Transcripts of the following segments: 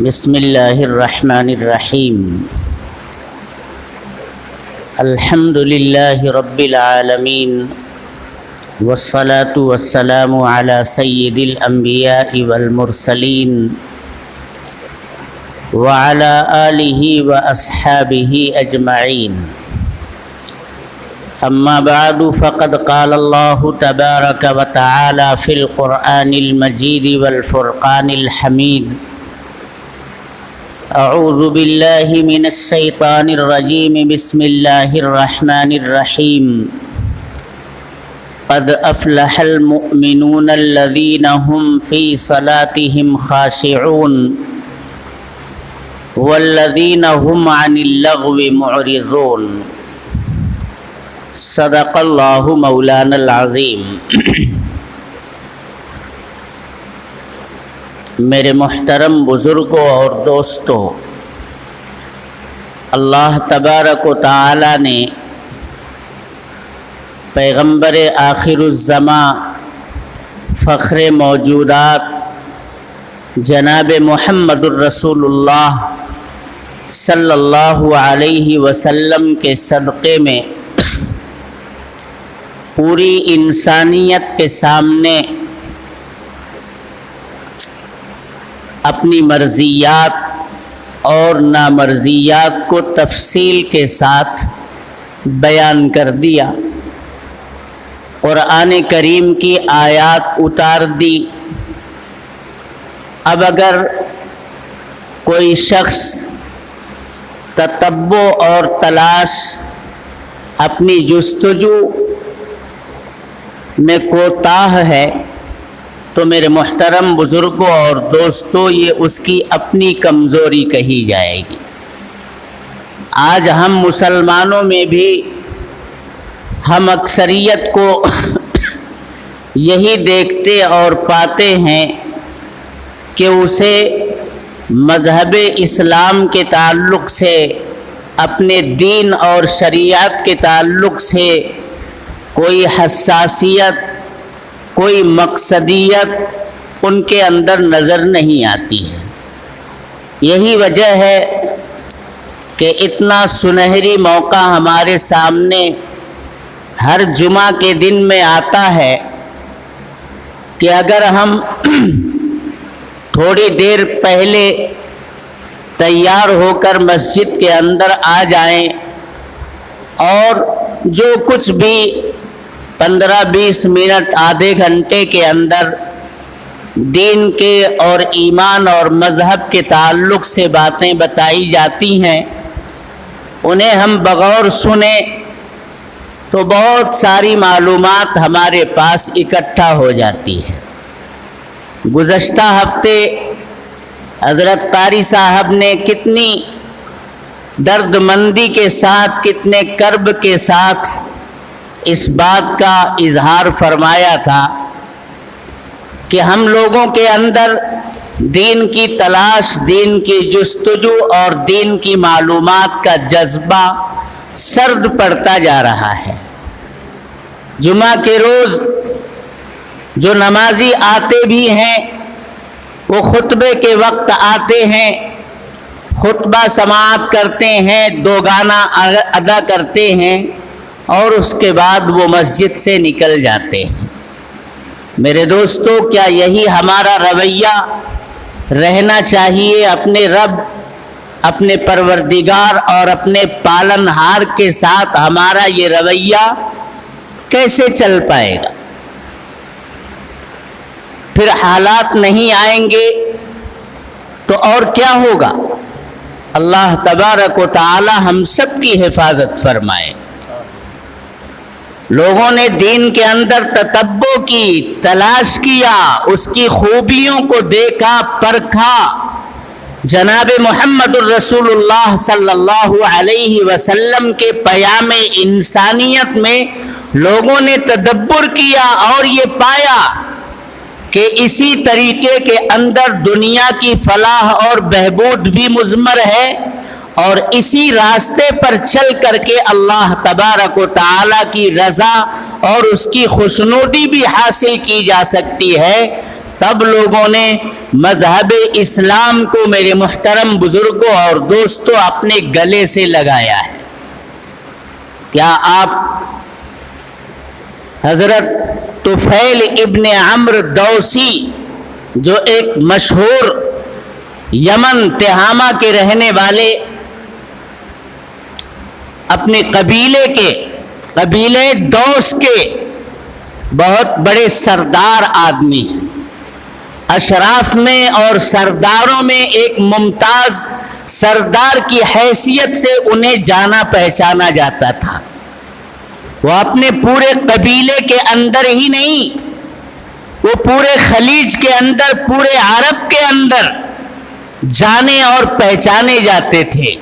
بسم اللہ الرحمن الرحیم الحمد للہ رب العالمین والصلاة والسلام علی سید الانبیاء والمرسلین وعلی آلہ واصحابہ اجمعین اما بعد فقد قال اللہ تبارک وتعالی فی القرآن المجید والفرقان الحمید اعوذ باللہ من الشیطان الرجیم بسم اللہ الرحمن الرحیم قد افلح المؤمنون الذین هم فی صلاتهم خاشعون والذین هم عن اللغو معرضون صدق اللہ مولانا العظیم۔ میرے محترم بزرگوں اور دوستوں، اللہ تبارک و تعالی نے پیغمبر آخر الزماں فخر موجودات جناب محمد الرسول اللہ صلی اللہ علیہ وسلم کے صدقے میں پوری انسانیت کے سامنے اپنی مرضیات اور نامرضیات کو تفصیل کے ساتھ بیان کر دیا، قرآن کریم کی آیات اتار دی۔ اب اگر کوئی شخص تتبع اور تلاش اپنی جستجو میں کوتاہ ہے تو میرے محترم بزرگوں اور دوستوں، یہ اس کی اپنی کمزوری کہی جائے گی۔ آج ہم مسلمانوں میں بھی ہم اکثریت کو یہی دیکھتے اور پاتے ہیں کہ اسے مذہب اسلام کے تعلق سے، اپنے دین اور شریعت کے تعلق سے کوئی حساسیت، کوئی مقصدیت ان کے اندر نظر نہیں آتی ہے۔ یہی وجہ ہے کہ اتنا سنہری موقع ہمارے سامنے ہر جمعہ کے دن میں آتا ہے کہ اگر ہم تھوڑی دیر پہلے تیار ہو کر مسجد کے اندر آ جائیں اور جو کچھ بھی 15-20 منٹ آدھے گھنٹے کے اندر دین کے اور ایمان اور مذہب کے تعلق سے باتیں بتائی جاتی ہیں، انہیں ہم بغور سنے تو بہت ساری معلومات ہمارے پاس اکٹھا ہو جاتی ہے۔ گزشتہ ہفتے حضرت قاری صاحب نے کتنی درد مندی کے ساتھ، کتنے کرب کے ساتھ اس بات کا اظہار فرمایا تھا کہ ہم لوگوں کے اندر دین کی تلاش، دین کی جستجو اور دین کی معلومات کا جذبہ سرد پڑتا جا رہا ہے۔ جمعہ کے روز جو نمازی آتے بھی ہیں وہ خطبے کے وقت آتے ہیں، خطبہ سماعت کرتے ہیں، دو گانا ادا کرتے ہیں اور اس کے بعد وہ مسجد سے نکل جاتے ہیں۔ میرے دوستو، کیا یہی ہمارا رویہ رہنا چاہیے؟ اپنے رب، اپنے پروردگار اور اپنے پالنہار کے ساتھ ہمارا یہ رویہ کیسے چل پائے گا؟ پھر حالات نہیں آئیں گے تو اور کیا ہوگا؟ اللہ تبارک و تعالی ہم سب کی حفاظت فرمائے۔ لوگوں نے دین کے اندر تتبع کی، تلاش کیا، اس کی خوبیوں کو دیکھا، پرکھا۔ جناب محمد الرسول اللہ صلی اللہ علیہ وسلم کے پیام انسانیت میں لوگوں نے تدبر کیا اور یہ پایا کہ اسی طریقے کے اندر دنیا کی فلاح اور بہبود بھی مضمر ہے، اور اسی راستے پر چل کر کے اللہ تبارک و تعالی کی رضا اور اس کی خوشنودی بھی حاصل کی جا سکتی ہے۔ تب لوگوں نے مذہب اسلام کو میرے محترم بزرگوں اور دوستوں اپنے گلے سے لگایا ہے۔ کیا آپ حضرت طفیل ابن عمرو دوسی جو ایک مشہور یمن تہامہ کے رہنے والے اپنے قبیلے دوس کے بہت بڑے سردار آدمی ہیں، اشراف میں اور سرداروں میں ایک ممتاز سردار کی حیثیت سے انہیں جانا پہچانا جاتا تھا۔ وہ اپنے پورے قبیلے کے اندر ہی نہیں، وہ پورے خلیج کے اندر، پورے عرب کے اندر جانے اور پہچانے جاتے تھے۔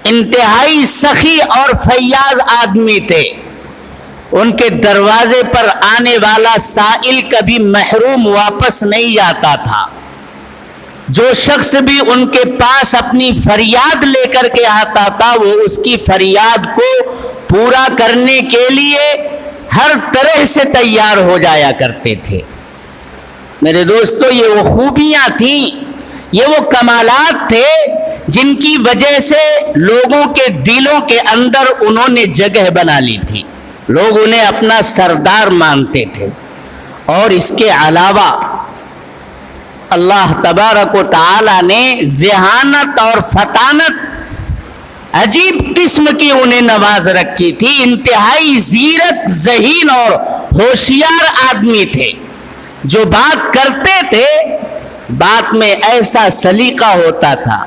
انتہائی سخی اور فیاض آدمی تھے۔ ان کے دروازے پر آنے والا سائل کبھی محروم واپس نہیں جاتا تھا۔ جو شخص بھی ان کے پاس اپنی فریاد لے کر کے آتا تھا، وہ اس کی فریاد کو پورا کرنے کے لیے ہر طرح سے تیار ہو جایا کرتے تھے۔ میرے دوستو، یہ وہ خوبیاں تھیں، یہ وہ کمالات تھے جن کی وجہ سے لوگوں کے دلوں کے اندر انہوں نے جگہ بنا لی تھی۔ لوگ انہیں اپنا سردار مانتے تھے۔ اور اس کے علاوہ اللہ تبارک و تعالی نے ذہانت اور فطانت عجیب قسم کی انہیں نواز رکھی تھی۔ انتہائی زیرک، ذہین اور ہوشیار آدمی تھے۔ جو بات کرتے تھے، بات میں ایسا سلیقہ ہوتا تھا،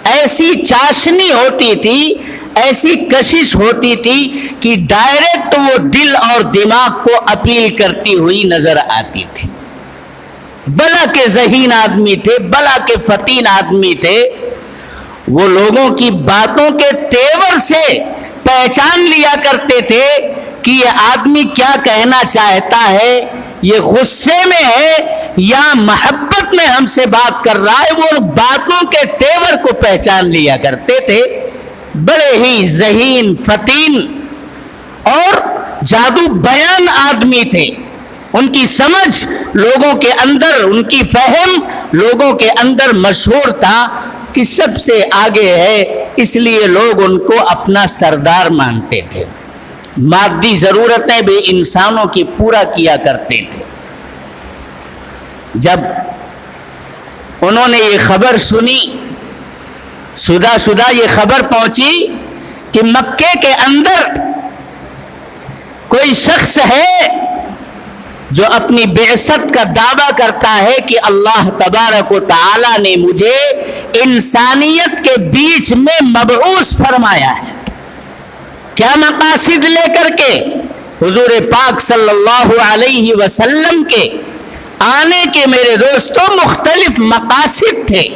ایسی چاشنی ہوتی تھی، ایسی کشش ہوتی تھی کہ ڈائریکٹ وہ دل اور دماغ کو اپیل کرتی ہوئی نظر آتی تھی۔ بلا کے ذہین آدمی تھے، بلا کے فطین آدمی تھے۔ وہ لوگوں کی باتوں کے تیور سے پہچان لیا کرتے تھے کہ یہ آدمی کیا کہنا چاہتا ہے، یہ غصے میں ہے یا محبت میں ہم سے بات کر رہا ہے۔ وہ باتوں کے تیور کو پہچان لیا کرتے تھے۔ بڑے ہی ذہین، فطین اور جادو بیان آدمی تھے۔ ان کی سمجھ لوگوں کے اندر، ان کی فہم لوگوں کے اندر مشہور تھا کہ سب سے آگے ہے، اس لیے لوگ ان کو اپنا سردار مانتے تھے۔ مادی ضرورتیں بھی انسانوں کی پورا کیا کرتے تھے۔ جب انہوں نے یہ خبر سنی، سدا یہ خبر پہنچی کہ مکے کے اندر کوئی شخص ہے جو اپنی بعثت کا دعویٰ کرتا ہے کہ اللہ تبارک و تعالی نے مجھے انسانیت کے بیچ میں مبعوث فرمایا ہے۔ کیا مقاصد لے کر کے؟ حضور پاک صلی اللہ علیہ وسلم کے آنے کے میرے دوستوں مختلف مقاصد تھے۔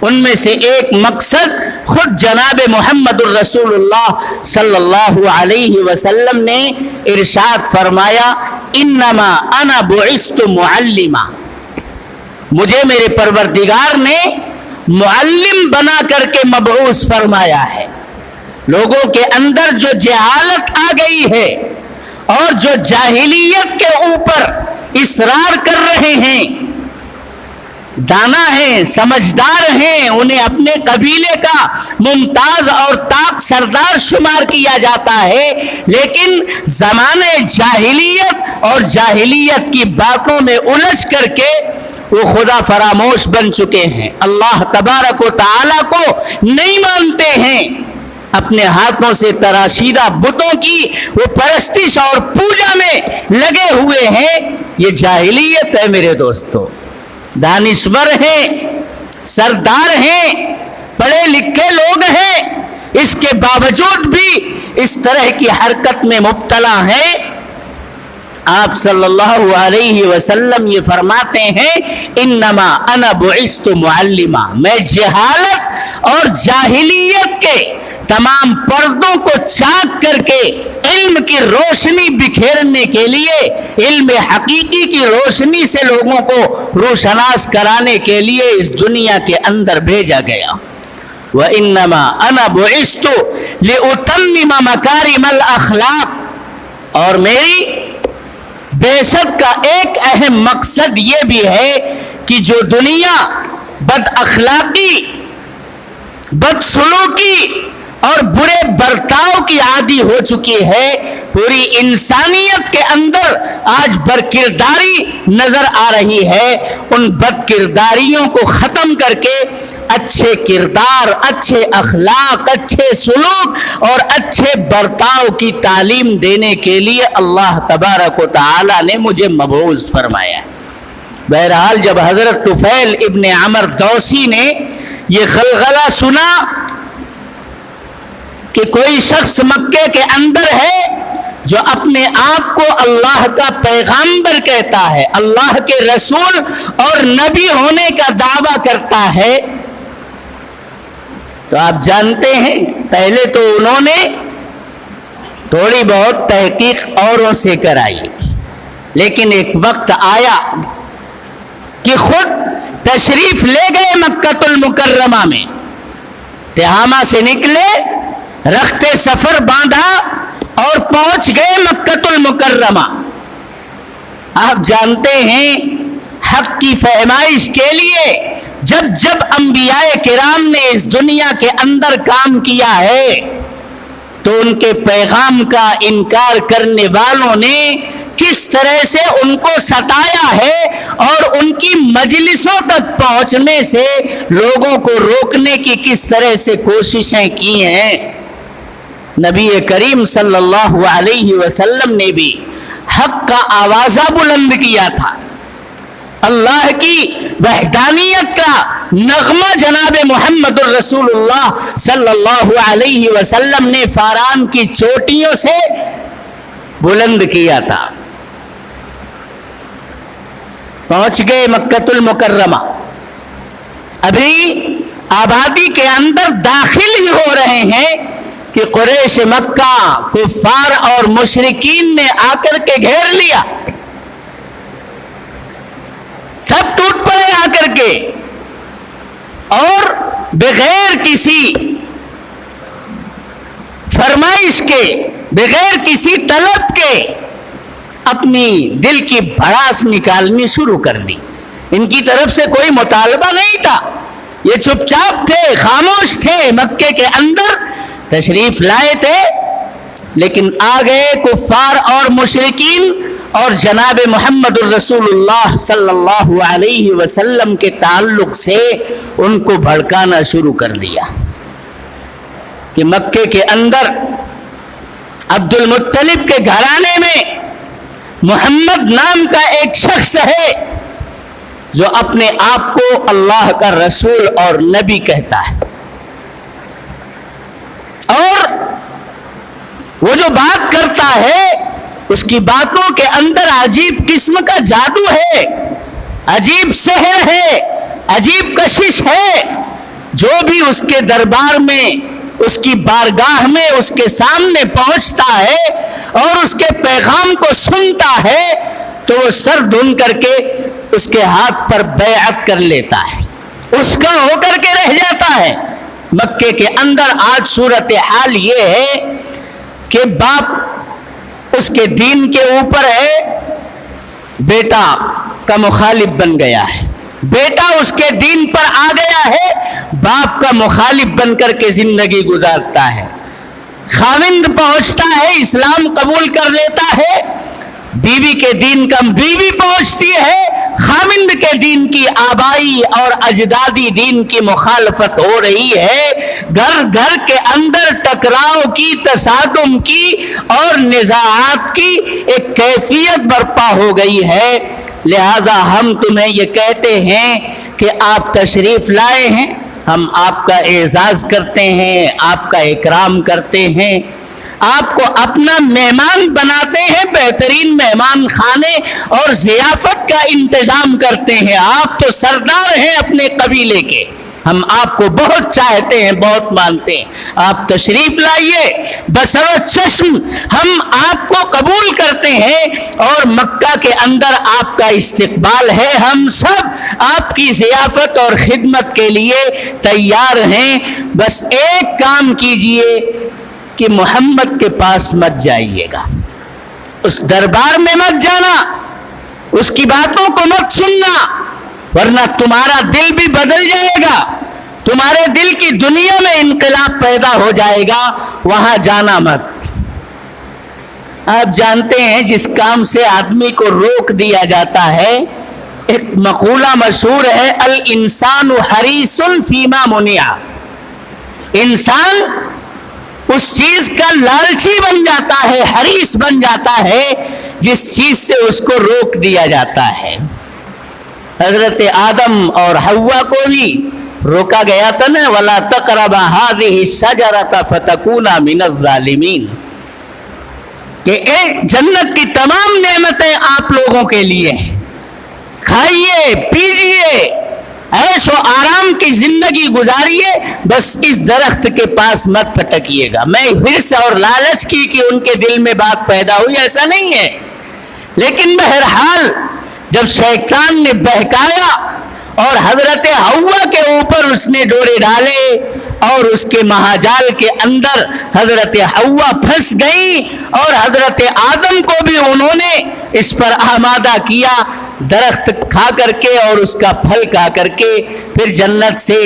ان میں سے ایک مقصد خود جناب محمد الرسول اللہ صلی اللہ علیہ وسلم نے ارشاد فرمایا، انما انا بعثت معلما، مجھے میرے پروردگار نے معلم بنا کر کے مبعوث فرمایا ہے۔ لوگوں کے اندر جو جہالت آ گئی ہے اور جو جاہلیت کے اوپر اصرار کر رہے ہیں، دانا ہیں، سمجھدار ہیں، انہیں اپنے قبیلے کا ممتاز اور طاق سردار شمار کیا جاتا ہے، لیکن زمانے جاہلیت اور جاہلیت کی باتوں میں الجھ کر کے وہ خدا فراموش بن چکے ہیں، اللہ تبارک و تعالی کو نہیں مانتے ہیں، اپنے ہاتھوں سے تراشیدہ بتوں کی وہ پرستش اور پوجا میں لگے ہوئے ہیں۔ یہ جاہلیت ہے میرے دوستو۔ دانشور ہیں، سردار ہیں، پڑھے لکھے لوگ ہیں، اس کے باوجود بھی اس طرح کی حرکت میں مبتلا ہیں۔ آپ صلی اللہ علیہ وسلم یہ فرماتے ہیں، انما انا بعثت معلما، میں جہالت اور جاہلیت کے تمام پردوں کو چاک کر کے علم کی روشنی بکھیرنے کے لیے، علم حقیقی کی روشنی سے لوگوں کو روشناس کرانے کے لیے اس دنیا کے اندر بھیجا گیا۔ وَإِنَّمَا أَنَا بُعِثْتُ لِأُتَمِّمَ مَكَارِمَ الْأَخْلَاقِ، اور میری بے شک کا ایک اہم مقصد یہ بھی ہے کہ جو دنیا بد اخلاقی، بد سلوکی اور برے برتاؤ کی عادی ہو چکی ہے، پوری انسانیت کے اندر آج برکرداری نظر آ رہی ہے، ان بد کرداریوں کو ختم کر کے اچھے کردار، اچھے اخلاق، اچھے سلوک اور اچھے برتاؤ کی تعلیم دینے کے لیے اللہ تبارک و تعالی نے مجھے مبعوث فرمایا۔ بہرحال جب حضرت طفیل ابن عمر دوسی نے یہ غلغلہ سنا کہ کوئی شخص مکے کے اندر ہے جو اپنے آپ کو اللہ کا پیغمبر کہتا ہے، اللہ کے رسول اور نبی ہونے کا دعویٰ کرتا ہے، تو آپ جانتے ہیں پہلے تو انہوں نے تھوڑی بہت تحقیق اوروں سے کرائی، لیکن ایک وقت آیا کہ خود تشریف لے گئے مکہ المکرمہ میں، تہامہ سے نکلے، رخت سفر باندھا اور پہنچ گئے مکہ المکرمہ۔ آپ جانتے ہیں حق کی فہمائش کے لیے جب جب انبیاء کرام نے اس دنیا کے اندر کام کیا ہے تو ان کے پیغام کا انکار کرنے والوں نے کس طرح سے ان کو ستایا ہے اور ان کی مجلسوں تک پہنچنے سے لوگوں کو روکنے کی کس طرح سے کوششیں کی ہیں۔ نبی کریم صلی اللہ علیہ وسلم نے بھی حق کا آوازہ بلند کیا تھا، اللہ کی وحدانیت کا نغمہ جناب محمد الرسول اللہ صلی اللہ علیہ وسلم نے فاران کی چوٹیوں سے بلند کیا تھا۔ پہنچ گئے مکہ المکرمہ، ابھی آبادی کے اندر داخل ہی ہو رہے ہیں کہ قریش مکہ، کفار اور مشرکین نے آ کر کے گھیر لیا، سب ٹوٹ پڑے آ کر کے، اور بغیر کسی فرمائش کے، بغیر کسی طلب کے اپنی دل کی بھڑاس نکالنی شروع کر دی۔ ان کی طرف سے کوئی مطالبہ نہیں تھا، یہ چپ چاپ تھے، خاموش تھے، مکے کے اندر تشریف لائے تھے، لیکن آ گئے کفار اور مشرکین اور جناب محمد الرسول اللہ صلی اللہ علیہ وسلم کے تعلق سے ان کو بھڑکانا شروع کر دیا کہ مکے کے اندر عبد المطلب کے گھرانے میں محمد نام کا ایک شخص ہے جو اپنے آپ کو اللہ کا رسول اور نبی کہتا ہے، اور وہ جو بات کرتا ہے اس کی باتوں کے اندر عجیب قسم کا جادو ہے، عجیب سحر ہے، عجیب کشش ہے۔ جو بھی اس کے دربار میں، اس کی بارگاہ میں، اس کے سامنے پہنچتا ہے اور اس کے پیغام کو سنتا ہے تو وہ سر دھن کر کے اس کے ہاتھ پر بیعت کر لیتا ہے، اس کا ہو کر کے رہ جاتا ہے۔ مکے کے اندر آج صورتحال یہ ہے کہ باپ اس کے دین کے اوپر ہے، بیٹا کا مخالف بن گیا ہے، بیٹا اس کے دین پر آ گیا ہے، باپ کا مخالف بن کر کے زندگی گزارتا ہے۔ خاوند پہنچتا ہے، اسلام قبول کر لیتا ہے، بیوی کے دین کا بیوی پہنچتی ہے، خاوند کے دین کی آبائی اور اجدادی دین کی مخالفت ہو رہی ہے، گھر گھر کے اندر ٹکراؤ کی، تصادم کی اور نزاعات کی ایک کیفیت برپا ہو گئی ہے۔ لہذا ہم تمہیں یہ کہتے ہیں کہ آپ تشریف لائے ہیں، ہم آپ کا اعزاز کرتے ہیں، آپ کا اکرام کرتے ہیں، آپ کو اپنا مہمان بناتے ہیں، بہترین مہمان خانے اور ضیافت کا انتظام کرتے ہیں، آپ تو سردار ہیں اپنے قبیلے کے، ہم آپ کو بہت چاہتے ہیں، بہت مانتے ہیں، آپ تشریف لائیے، بصرو چشم ہم آپ کو قبول کرتے ہیں اور مکہ کے اندر آپ کا استقبال ہے، ہم سب آپ کی ضیافت اور خدمت کے لیے تیار ہیں، بس ایک کام کیجئے کہ محمد کے پاس مت جائیے گا، اس دربار میں مت جانا، اس کی باتوں کو مت سننا، ورنہ تمہارا دل بھی بدل جائے گا، تمہارے دل کی دنیا میں انقلاب پیدا ہو جائے گا، وہاں جانا مت۔ آپ جانتے ہیں جس کام سے آدمی کو روک دیا جاتا ہے، ایک مقولہ مشہور ہے، الانسان حریص فیما منع، انسان اس چیز کا لالچی بن جاتا ہے، حریص بن جاتا ہے جس چیز سے اس کو روک دیا جاتا ہے۔ حضرت آدم اور حوا کو بھی روکا گیا تھا نا، وَلَا تَقْرَبَا هَٰذِهِ الشَّجَرَةَ فَتَكُونَا مِنَ الظَّالِمِينَ، کہ جنت کی تمام نعمتیں آپ لوگوں کے لیے ہیں، کھائیے پیجیے، عیش و آرام کی زندگی گزاریے، بس اس درخت کے پاس مت پھٹکیے گا۔ میں حرص اور لالچ کی کہ ان کے دل میں بات پیدا ہوئی، ایسا نہیں ہے، لیکن بہرحال جب شیطان نے بہکایا اور حضرت حوا کے اوپر اس نے ڈورے ڈالے اور اس کے مہاجال کے اندر حضرت حوا پھنس گئی، اور حضرت آدم کو بھی انہوں نے اس پر آمادہ کیا، درخت کھا کر کے اور اس کا پھل کھا کر کے پھر جنت سے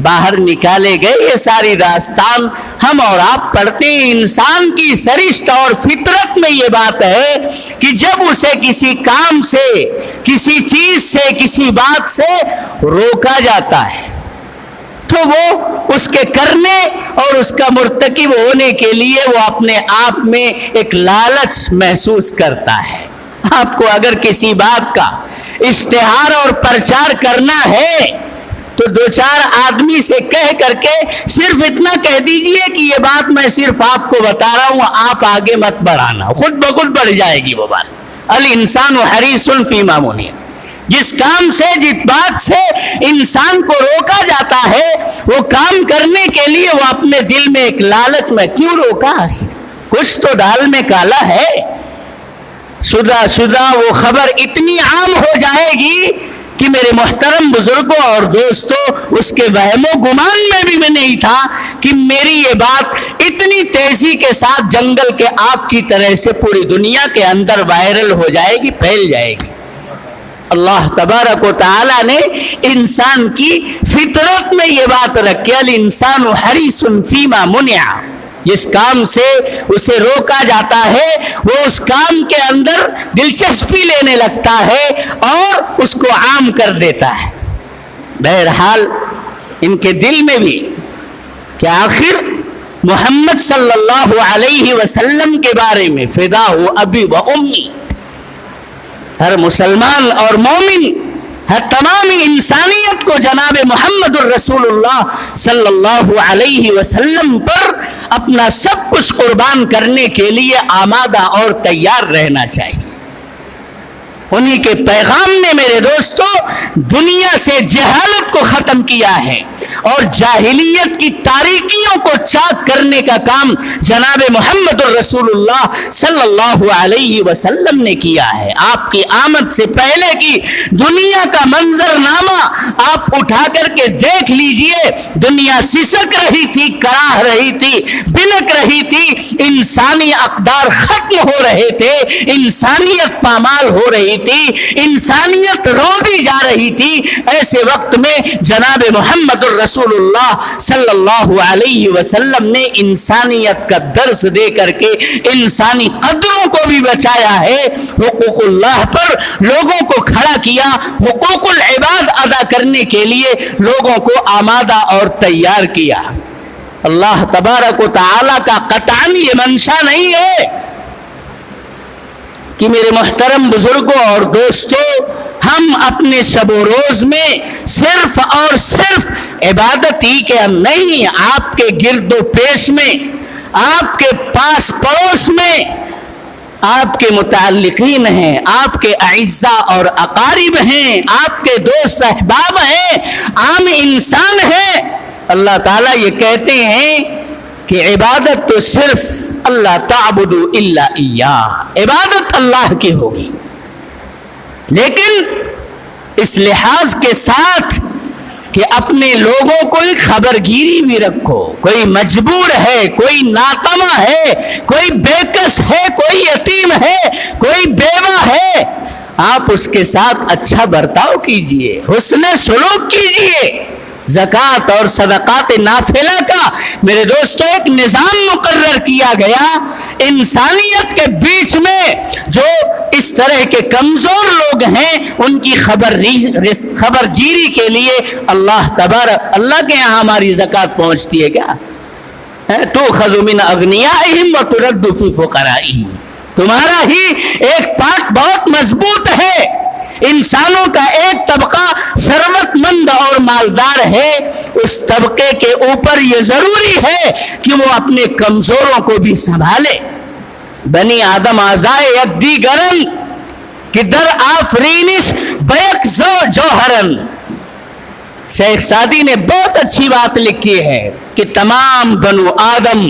باہر نکالے گئے۔ یہ ساری داستان ہم اور آپ پڑھتے ہیں۔ انسان کی سرشت اور فطرت میں یہ بات ہے کہ جب اسے کسی کام سے، کسی چیز سے، کسی بات سے روکا جاتا ہے تو وہ اس کے کرنے اور اس کا مرتکب ہونے کے لیے وہ اپنے آپ میں ایک لالچ محسوس کرتا ہے۔ آپ کو اگر کسی بات کا اشتہار اور پرچار کرنا ہے تو دو چار آدمی سے کہہ کر کے صرف اتنا کہہ دیجئے کہ یہ بات میں صرف آپ کو بتا رہا ہوں، آپ آگے مت بڑھانا، خود بخود بڑھ جائے گی وہ بات۔ الانسان حریص فیما منع، جس کام سے، جس بات سے انسان کو روکا جاتا ہے وہ کام کرنے کے لیے وہ اپنے دل میں ایک لالچ میں کیوں روکا؟ کچھ تو دال میں کالا ہے۔ شدہ وہ خبر اتنی عام ہو جائے گی کہ میرے محترم بزرگوں اور دوستوں، اس کے وہم و گمان میں بھی نہیں تھا کہ میری یہ بات اتنی تیزی کے ساتھ جنگل کے آگ کی طرح سے پوری دنیا کے اندر وائرل ہو جائے گی، پھیل جائے گی۔ اللہ تبارک و تعالی نے انسان کی فطرت میں یہ بات رکھی، الانسان حریص فیما منع، جس کام سے اسے روکا جاتا ہے وہ اس کام کے اندر دلچسپی لینے لگتا ہے اور اس کو عام کر دیتا ہے۔ بہرحال ان کے دل میں بھی کہ آخر محمد صلی اللہ علیہ وسلم کے بارے میں فدا ہو ابی و امی، ہر مسلمان اور مومن، ہر تمام انسانیت کو جناب محمد الرسول اللہ صلی اللہ علیہ وسلم پر اپنا سب کچھ قربان کرنے کے لیے آمادہ اور تیار رہنا چاہیے۔ انہی کے پیغام نے میرے دوستو دنیا سے جہالت کو ختم کیا ہے اور جاہلیت کی تاریکیوں کو چاک کرنے کا کام جناب محمد الرسول اللہ صلی اللہ علیہ وسلم نے کیا ہے۔ آپ کی آمد سے پہلے کی دنیا کا منظرنامہ آپ اٹھا کر کے دیکھ لیجئے، دنیا سسک رہی تھی، کراہ رہی تھی، بلک رہی تھی، انسانی اقدار ختم ہو رہے تھے، انسانیت پامال ہو رہی تھی، انسانیت روتی جا رہی تھی۔ ایسے وقت میں جناب محمد رسول اللہ صلی اللہ علیہ وسلم نے انسانیت کا درس دے کر کے انسانی قدروں کو بھی بچایا ہے، حقوق اللہ پر لوگوں کو کھڑا کیا، حقوق العباد ادا کرنے کے لیے لوگوں کو آمادہ اور تیار کیا۔ اللہ تبارک و تعالی کا قطعاً یہ منشا نہیں ہے کہ میرے محترم بزرگوں اور دوستوں ہم اپنے شب و روز میں صرف اور صرف عبادت ہی کے نہیں، آپ کے گرد و پیش میں، آپ کے پاس پڑوس میں آپ کے متعلقین ہیں، آپ کے اعزاء اور اقارب ہیں، آپ کے دوست احباب ہیں، عام انسان ہیں۔ اللہ تعالیٰ یہ کہتے ہیں کہ عبادت تو صرف اللہ تعبدوا الا ایاہ، عبادت اللہ کی ہوگی، لیکن اس لحاظ کے ساتھ کہ اپنے لوگوں کو خبر گیری بھی رکھو. کوئی مجبور ہے, کوئی ناتما ہے, کوئی بےکس ہے, کوئی یتیم ہے, کوئی بیوہ ہے, آپ اس کے ساتھ اچھا برتاؤ کیجئے, حسن سلوک کیجئے. زکوٰۃ اور صدقات نافلہ کا میرے دوستو ایک نظام مقرر کیا گیا. انسانیت کے بیچ میں جو اس طرح کے کمزور لوگ ہیں ان کی خبر گیری کے لیے اللہ کے یہاں ہماری زکوٰۃ پہنچتی ہے کیا؟ تؤخذ من اغنیائہم وترد فی فقرائہم. تمہارا ہی ایک پارٹ بہت مضبوط ہے. انسانوں کا ایک طبقہ ثروت مند اور مالدار ہے, اس طبقے کے اوپر یہ ضروری ہے کہ وہ اپنے کمزوروں کو بھی سنبھالے. بنی آدم آزائے یک دیگرن کہ در آفرینش بیک زو جوہرن. شیخ سعدی نے بہت اچھی بات لکھی ہے کہ تمام بنو آدم,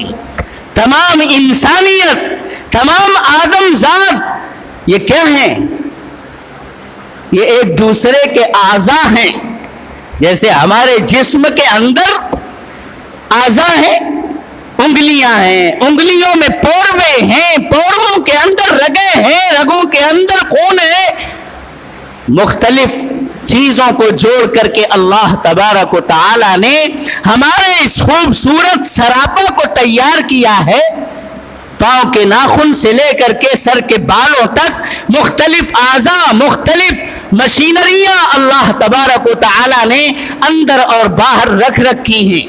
تمام انسانیت, تمام آدم ذات یہ کیا ہیں؟ یہ ایک دوسرے کے اعضاء ہیں. جیسے ہمارے جسم کے اندر اعضاء ہیں, انگلیاں ہیں, انگلیوں میں پوروے ہیں, پورووں کے اندر رگیں ہیں, رگوں کے اندر خون ہے. مختلف چیزوں کو جوڑ کر کے اللہ تبارک و تعالی نے ہمارے اس خوبصورت سراپا کو تیار کیا ہے. پاؤں کے ناخن سے لے کر کے سر کے بالوں تک مختلف اعضاء, مختلف مشینریاں اللہ تبارک و تعالی نے اندر اور باہر رکھ رکھی ہیں.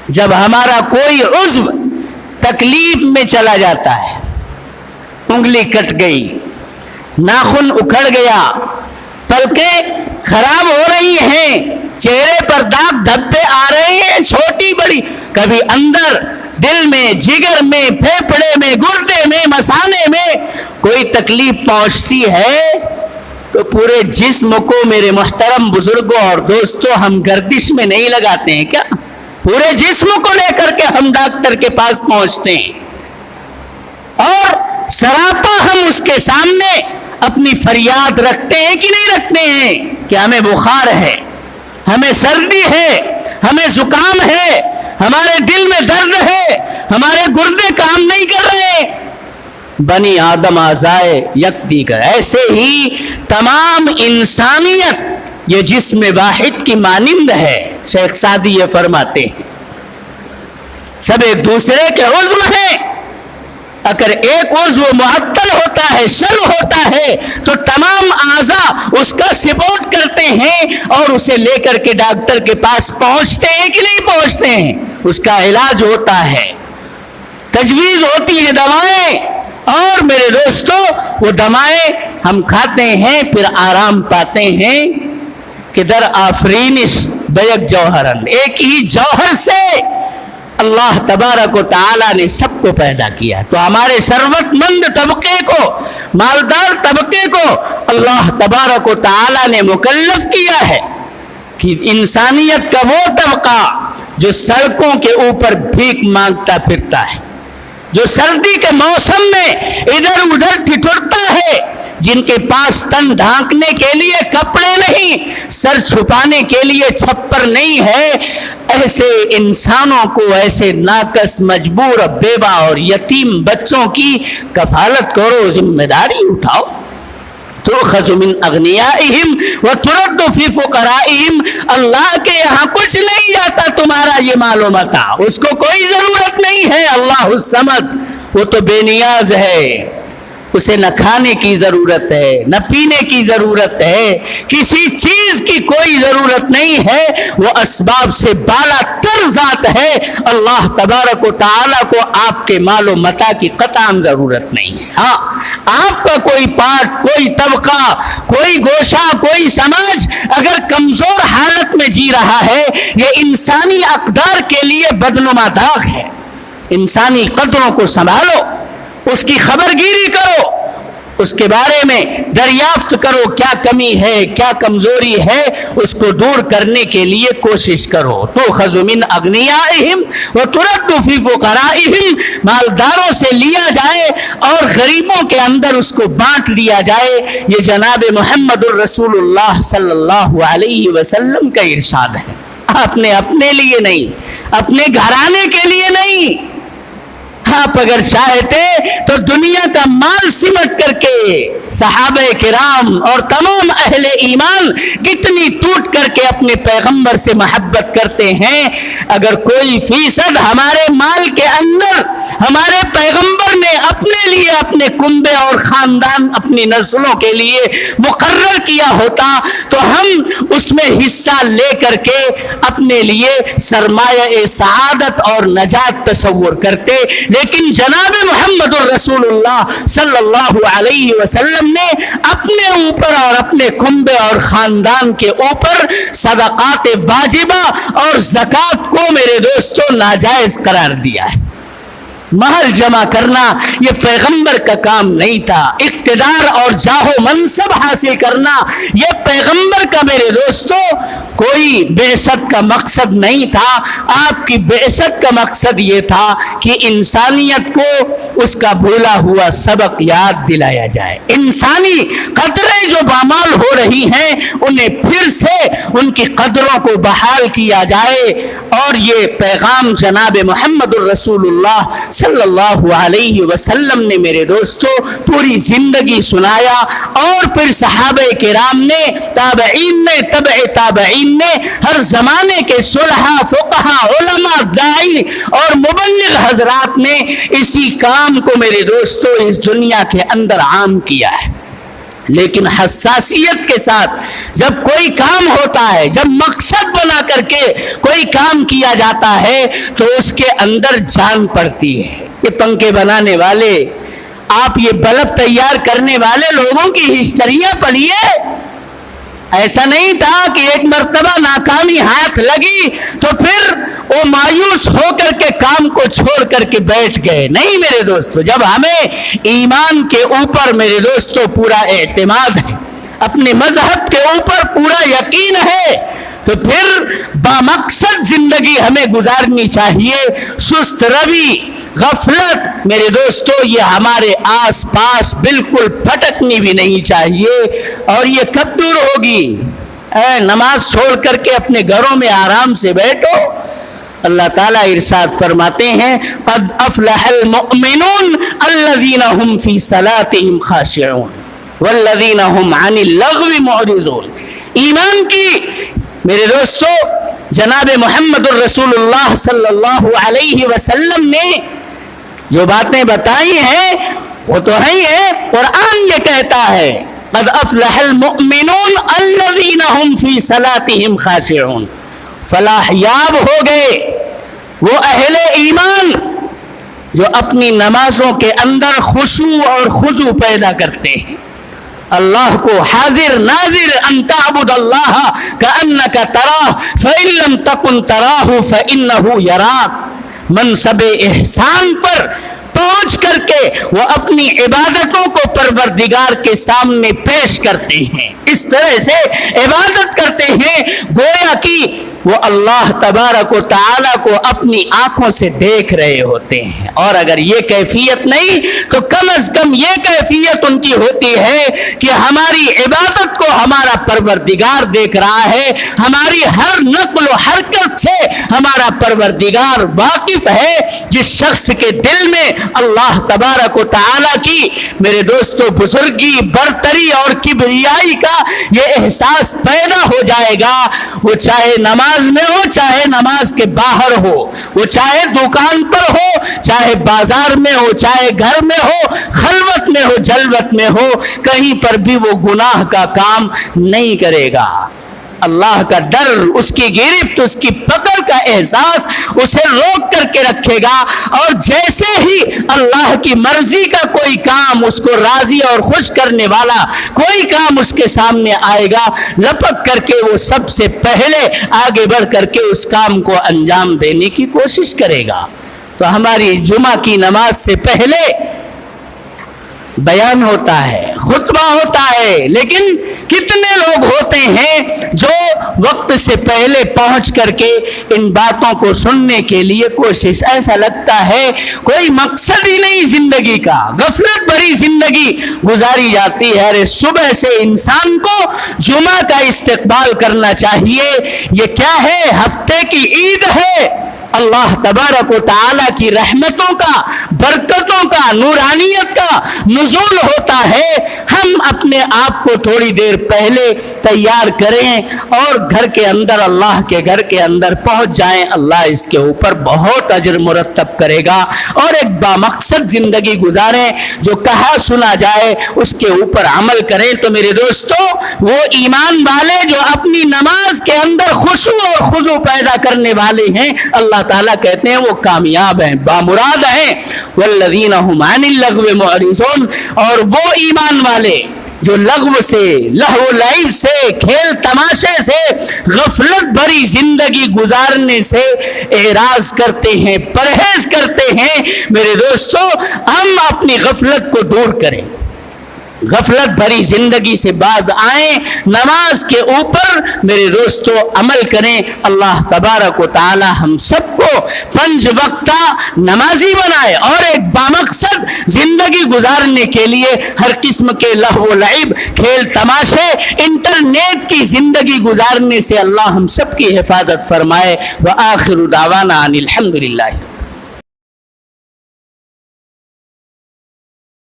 جب ہمارا کوئی عضو تکلیف میں چلا جاتا ہے, انگلی کٹ گئی, ناخن اکھڑ گیا, پلکیں خراب ہو رہی ہیں, چہرے پر داغ دھبے آ رہے ہیں چھوٹی بڑی, کبھی اندر دل میں, جگر میں, پھیپھڑے میں, گردے میں, مثانے میں کوئی تکلیف پہنچتی ہے تو پورے جسم کو میرے محترم بزرگوں اور دوستوں ہم گردش میں نہیں لگاتے ہیں کیا؟ پورے جسم کو لے کر کے ہم ڈاکٹر کے پاس پہنچتے ہیں اور سراپا ہم اس کے سامنے اپنی فریاد رکھتے ہیں کہ نہیں رکھتے ہیں کہ ہمیں بخار ہے, ہمیں سردی ہے, ہمیں زکام ہے, ہمارے دل میں درد ہے, ہمارے گردے کام نہیں کر رہے. بنی آدم آزائے یک دیگر. ایسے ہی تمام انسانیت یہ جسم واحد کی مانند ہے. شیخ سعدی یہ فرماتے ہیں سب ایک دوسرے کے عضو ہیں. اگر ایک عضو معطل ہوتا ہے, شل ہوتا ہے, تو تمام اعضاء اس کا سپورٹ کرتے ہیں اور اسے لے کر کے ڈاکٹر کے پاس پہنچتے ہیں کہ نہیں پہنچتے ہیں. اس کا علاج ہوتا ہے, تجویز ہوتی ہے دوائیں, اور میرے دوستو وہ دوائیں ہم کھاتے ہیں پھر آرام پاتے ہیں. کہ در آفرینش بیک جوہرن, ایک ہی جوہر سے اللہ تبارک و تعالی نے سب کو پیدا کیا. تو ہمارے ثروت مند طبقے کو, مالدار طبقے کو اللہ تبارک و تعالی نے مکلف کیا ہے کہ انسانیت کا وہ طبقہ جو سڑکوں کے اوپر بھیک مانگتا پھرتا ہے, جو سردی کے موسم میں ادھر ادھر ٹھٹھرتا ہے, جن کے پاس تن ڈھانکنے کے لیے کپڑے نہیں, سر چھپانے کے لیے چھپر نہیں ہے, ایسے انسانوں کو, ایسے ناقص, مجبور, بیوہ اور یتیم بچوں کی کفالت کرو, ذمہ داری اٹھاؤ. تؤخذ من اغنیائہم وترد فی فقرائہم. اللہ کے یہاں کچھ نہیں جاتا تمہارا یہ مال و متاع, اس کو کوئی ضرورت نہیں ہے. اللہ الصمد, وہ تو بے نیاز ہے, اسے نہ کھانے کی ضرورت ہے, نہ پینے کی ضرورت ہے, کسی چیز کی کوئی ضرورت نہیں ہے. وہ اسباب سے بالا تر ذات ہے. اللہ تبارک و تعالی کو آپ کے مال و متاع کی قطعاً ضرورت نہیں ہے. ہاں, آپ کا کوئی پارٹ, کوئی طبقہ, کوئی گوشہ, کوئی سماج اگر کمزور حالت میں جی رہا ہے, یہ انسانی اقدار کے لیے بدنما داغ ہے. انسانی قدروں کو سنبھالو, اس کی خبر گیری کرو, اس کے بارے میں دریافت کرو کیا کمی ہے, کیا کمزوری ہے, اس کو دور کرنے کے لیے کوشش کرو. تؤخذ من اغنیائہم وترد فی فقرائہم, مالداروں سے لیا جائے اور غریبوں کے اندر اس کو بانٹ دیا جائے. یہ جناب محمد الرسول اللہ صلی اللہ علیہ وسلم کا ارشاد ہے. آپ نے اپنے لیے نہیں، اپنے گھرانے کے لیے نہیں، آپ اگر چاہتے تو دنیا کا مال سمٹ کر کے صحابہ کرام اور تمام اہل ایمان کتنی ٹوٹ کر کے اپنے پیغمبر سے محبت کرتے ہیں، اگر کوئی فیصد ہمارے مال کے اندر ہمارے پیغمبر نے اپنے لیے، اپنے کنبے اور خاندان، اپنی نسلوں کے لیے مقرر کیا ہوتا تو ہم اس میں حصہ لے کر کے اپنے لیے سرمایہ سعادت اور نجات تصور کرتے، لیکن جناب محمد الرسول اللہ صلی اللہ علیہ وسلم نے اپنے اوپر اور اپنے کنبے اور خاندان کے اوپر صدقات واجبہ اور زکوٰۃ کو میرے دوستوں ناجائز قرار دیا ہے۔ مال جمع کرنا یہ پیغمبر کا کام نہیں تھا، اقتدار اور جاہ و منصب حاصل کرنا یہ پیغمبر کا میرے دوستو کوئی بعثت کا مقصد نہیں تھا۔ آپ کی بعثت کا مقصد یہ تھا کہ انسانیت کو اس کا بھولا ہوا سبق یاد دلایا جائے، انسانی قدریں جو پامال ہو رہی ہیں انہیں پھر سے ان کی قدروں کو بحال کیا جائے، اور یہ پیغام جناب محمد الرسول اللہ صلی اللہ علیہ وسلم نے میرے دوستو پوری زندگی سنایا، اور پھر صحابہ کرام نے، تابعین نے، تبع تابعین نے، ہر زمانے کے صلحاء، فقہاء، علماء، داعی اور مبلغ حضرات نے اسی کام کو میرے دوستو اس دنیا کے اندر عام کیا ہے۔ لیکن حساسیت کے ساتھ جب کوئی کام ہوتا ہے، جب مقصد بنا کر کے کوئی کام کیا جاتا ہے تو اس کے اندر جان پڑتی ہے۔ یہ پنکھے بنانے والے، آپ یہ بلب تیار کرنے والے لوگوں کی ہسٹریاں پڑھیے، ایسا نہیں تھا کہ ایک مرتبہ ناکامی ہاتھ لگی تو پھر وہ مایوس ہو کر کے کام کو چھوڑ کر کے بیٹھ گئے، نہیں میرے دوستو، جب ہمیں ایمان کے اوپر میرے دوستو پورا اعتماد ہے، اپنے مذہب کے اوپر پورا یقین ہے، تو پھر بامقصد زندگی ہمیں گزارنی چاہیے۔ سست روی، غفلت میرے دوستو یہ ہمارے آس پاس بالکل پھٹکنی بھی نہیں چاہیے، اور یہ کب دور ہوگی؟ نماز چھوڑ کر کے اپنے گھروں میں آرام سے بیٹھو۔ اللہ تعالیٰ ارشاد فرماتے ہیں قد افلح المؤمنون الذین هم فی صلاتهم خاشعون والذین هم عن اللغو معرضون۔ ایمان کی میرے دوستو جناب محمد الرسول اللہ صلی اللہ علیہ وسلم نے جو باتیں بتائی ہیں وہ تو ہے، قرآن یہ کہتا ہے قد افلح المؤمنون الذین هم فی صلاتهم خاشعون، فلاح یاب ہو گئے وہ اہل ایمان جو اپنی نمازوں کے اندر خشوع اور خضوع پیدا کرتے ہیں، اللہ کو حاضر ناظر، ان تعبد اللہ کأنک تراہ فإن لم تکن تراہ فإنہ یراک، منصب احسان پر پہنچ کر کے وہ اپنی عبادتوں کو پروردگار کے سامنے پیش کرتے ہیں، اس طرح سے عبادت کرتے ہیں گویا کہ وہ اللہ تبارک و تعالی کو اپنی آنکھوں سے دیکھ رہے ہوتے ہیں۔ اور اگر یہ کیفیت نہیں تو کم از کم یہ کیفیت ان کی ہوتی ہے کہ ہماری عبادت کو ہمارا پروردگار دیکھ رہا ہے، ہماری ہر نقل و حرکت سے ہمارا پروردگار واقف ہے۔ جس شخص کے دل میں اللہ تبارک و تعالی کی میرے دوستو بزرگی، برتری اور کبریائی کا یہ احساس پیدا ہو جائے گا، وہ چاہے نماز میں ہو، چاہے نماز کے باہر ہو، وہ چاہے دکان پر ہو، چاہے بازار میں ہو، چاہے گھر میں ہو، خلوت میں ہو، جلوت میں ہو، کہیں پر بھی وہ گناہ کا کام نہیں کرے گا۔ اللہ کا ڈر، اس کی گرفت، اس کی پکڑ کا احساس اسے روک کر کے رکھے گا، اور جیسے ہی اللہ کی مرضی کا کوئی کام، اس کو راضی اور خوش کرنے والا کوئی کام اس کے سامنے آئے گا، لپک کر کے وہ سب سے پہلے آگے بڑھ کر کے اس کام کو انجام دینے کی کوشش کرے گا۔ تو ہماری جمعہ کی نماز سے پہلے بیان ہوتا ہے، خطبہ ہوتا ہے، لیکن کتنے لوگ ہوتے ہیں جو وقت سے پہلے پہنچ کر کے ان باتوں کو سننے کے لیے کوشش، ایسا لگتا ہے کوئی مقصد ہی نہیں زندگی کا، غفلت بھری زندگی گزاری جاتی ہے۔ ارے صبح سے انسان کو جمعہ کا استقبال کرنا چاہیے، یہ کیا ہے؟ ہفتے کی عید ہے، اللہ تبارک و تعالی کی رحمتوں کا، برکتوں کا، نورانیت کا نزول ہوتا ہے۔ ہم اپنے آپ کو تھوڑی دیر پہلے تیار کریں اور گھر کے اندر، اللہ کے گھر کے اندر پہنچ جائیں، اللہ اس کے اوپر بہت اجر مرتب کرے گا۔ اور ایک بامقصد زندگی گزاریں، جو کہا سنا جائے اس کے اوپر عمل کریں۔ تو میرے دوستو، وہ ایمان والے جو اپنی نماز کے اندر خشوع اور خضوع پیدا کرنے والے ہیں، اللہ تعالیٰ کہتے ہیں وہ کامیاب ہیں، بامراد ہیں۔ والذین هم عن اللغو معرضون، اور وہ ایمان والے جو لغو سے، لہو لعب سے، کھیل تماشے سے، غفلت بھری زندگی گزارنے سے اعراض کرتے ہیں، پرہیز کرتے ہیں۔ میرے دوستو، ہم اپنی غفلت کو دور کریں، غفلت بھری زندگی سے باز آئیں، نماز کے اوپر میرے دوستو عمل کریں۔ اللہ تبارک و تعالی ہم سب کو 5 وقتہ نمازی بنائے اور ایک بامقصد زندگی گزارنے کے لیے ہر قسم کے لہو و لعب، کھیل تماشے، انٹرنیٹ کی زندگی گزارنے سے اللہ ہم سب کی حفاظت فرمائے۔ وآخر دعوانا ان الحمدللہ۔